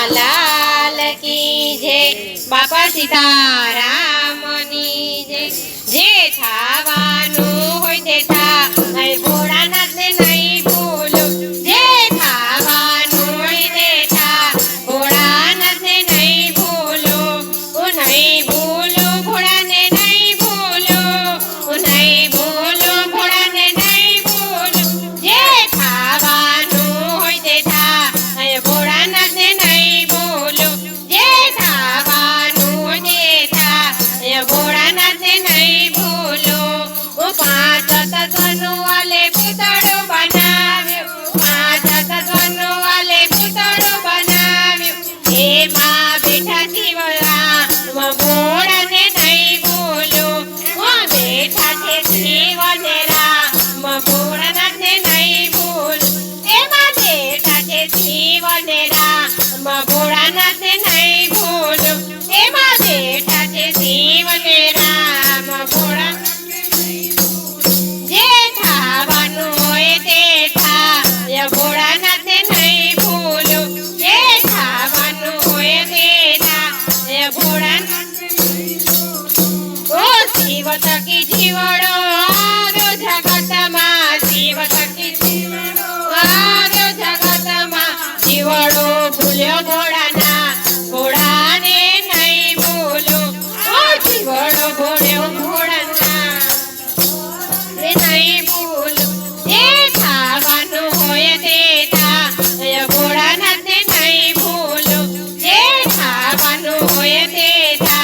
लाल की जय बापा सीतारामनी जय जे थावानु होय ते था अरे भोळानाथ ने नहीं भूलो जे थावानु होय ते था भोळानाथ ने नहीं भूलो ओ नहीं भूलो भोळा ने नहीं भूलो ओ नहीं भूलो भोळा ने नहीं भूलो जे थावानु होय ते था अरे भोळानाथ ने नहीं भूलो जे थावानु होय ते था अरे भोळानाथ ने नहीं भूलो ओ पांच तत्वनु वाले पुतळो बनाव्यो पांच तत्वनु वाले पुतळो बनाव्यो एमां बेठा जीवरा भोळा ने नहीं भूलो ओ बेठा छे जीवने राम भोळानाथ ने नहीं भूलो एमां बेठा छे जीवने राम भोळानाथ ने नहीं भूलो एमां बेठा छे जीवने राम भोळानाथ जे थावानु होय ते था या भोळानाथ ने नहीं भूलो जे थावानु होय ते था या भोळानाथ ने नहीं भूलो ओ शिव थकी जीवड़ो आव्यो जगतमां शिव थकी जीवड़ो आव्यो जगतमां जीवड़ो भूल्यो भोळानाथ भोळाने नहीं भूलो ओ जीवड़ो भूल्यो भोळानाथ रे नहीं भूलो जे थावानु होय ते था या भोळानाथ ने नहीं भूलो जे थावानु होय ते था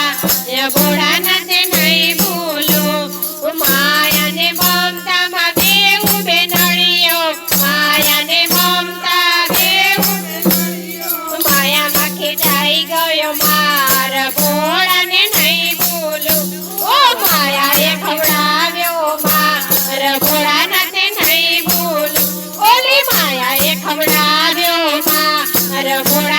या भोळानाथ ने नहीं भूलो ओ माया ने ममता मां बेऊ बेनळियो माया ने ममता बेऊ बेनळियो माया मां खेचाई गयो मार भोळा ने नहीं भूलो ओ माया ए खवડાવ્યો मार भोळानाथ ने नहीं भूलो ओली माया ए खवડાવ્યો मार भोळा